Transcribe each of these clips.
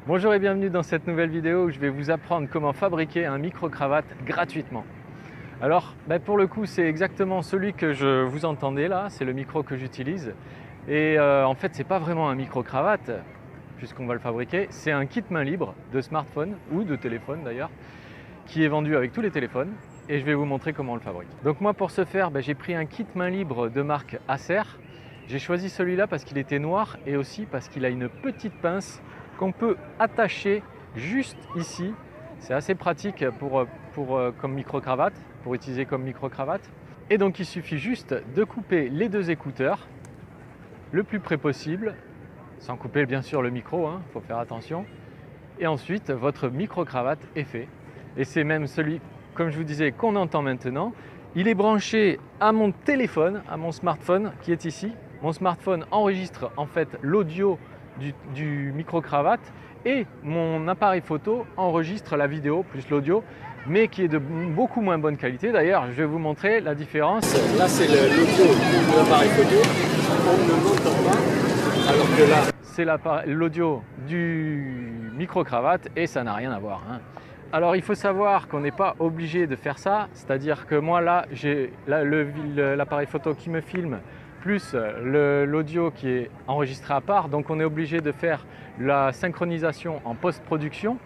Bonjour et bienvenue dans cette nouvelle vidéo où je vais vous apprendre comment fabriquer un micro-cravate gratuitement. Alors pour le coup c'est exactement celui que vous entendez là, c'est le micro que j'utilise. Et en fait c'est pas vraiment un micro-cravate puisqu'on va le fabriquer, c'est un kit main libre de smartphone ou de téléphone d'ailleurs qui est vendu avec tous les téléphones et je vais vous montrer comment on le fabrique. Donc moi pour ce faire j'ai pris un kit main libre de marque Acer. J'ai choisi celui-là parce qu'il était noir et aussi parce qu'il a une petite pince qu'on peut attacher juste ici. C'est assez pratique comme micro-cravate, pour utiliser comme micro-cravate. Et donc il suffit juste de couper les deux écouteurs le plus près possible, sans couper bien sûr le micro, faut faire attention. Et ensuite votre micro-cravate est fait. Et c'est même celui, comme je vous disais, qu'on entend maintenant. Il est branché à mon téléphone, à mon smartphone qui est ici. Mon smartphone enregistre en fait l'audio du micro-cravate et mon appareil photo enregistre la vidéo plus l'audio, mais qui est de beaucoup moins bonne qualité. D'ailleurs, je vais vous montrer la différence. Là, c'est l'audio de l'appareil photo, on ne m'entend pas, alors que là, c'est l'audio du micro-cravate et ça n'a rien à voir. Alors, il faut savoir qu'on n'est pas obligé de faire ça, c'est-à-dire que moi, là, j'ai l'appareil photo qui me filme, plus l'audio qui est enregistré à part, donc on est obligé de faire la synchronisation en post-production.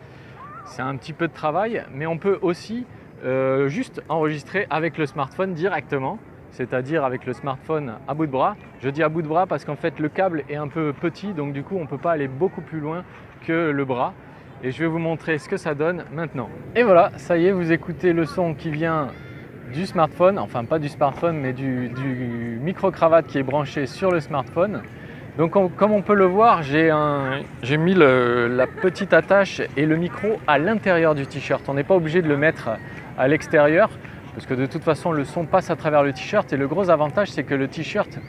C'est un petit peu de travail, mais on peut aussi juste enregistrer avec le smartphone directement, c'est-à-dire avec le smartphone à bout de bras. Je dis à bout de bras parce qu'en fait le câble est un peu petit, donc du coup on ne peut pas aller beaucoup plus loin que le bras. Et je vais vous montrer ce que ça donne maintenant. Et voilà, ça y est, vous écoutez le son qui vient du smartphone, enfin pas du smartphone mais du micro-cravate qui est branché sur le smartphone. Donc comme on peut le voir, j'ai mis la petite attache et le micro à l'intérieur du t-shirt. On n'est pas obligé de le mettre à l'extérieur parce que de toute façon le son passe à travers le t-shirt et le gros avantage c'est que le t-shirt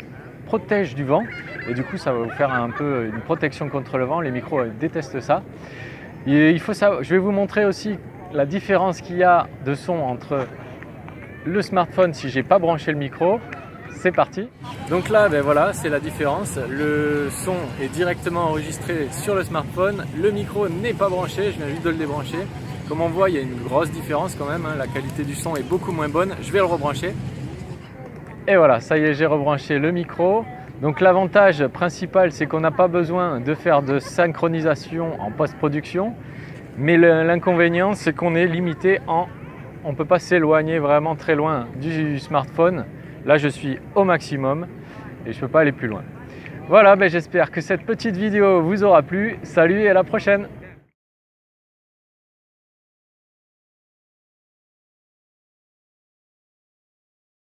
protège du vent et du coup ça va vous faire un peu une protection contre le vent. Les micros détestent ça. Et il faut savoir, je vais vous montrer aussi la différence qu'il y a de son entre le smartphone si j'ai pas branché le micro. C'est parti. Donc là voilà, c'est la différence. Le son est directement enregistré sur le smartphone. Le micro n'est pas branché, je viens juste de le débrancher. Comme on voit, il y a une grosse différence quand même, la qualité du son est beaucoup moins bonne. Je vais le rebrancher. Et voilà, ça y est, j'ai rebranché le micro. Donc l'avantage principal, c'est qu'on n'a pas besoin de faire de synchronisation en post-production. Mais l'inconvénient, c'est qu'on est limité on ne peut pas s'éloigner vraiment très loin du smartphone. Là, je suis au maximum et je ne peux pas aller plus loin. Voilà, j'espère que cette petite vidéo vous aura plu. Salut et à la prochaine!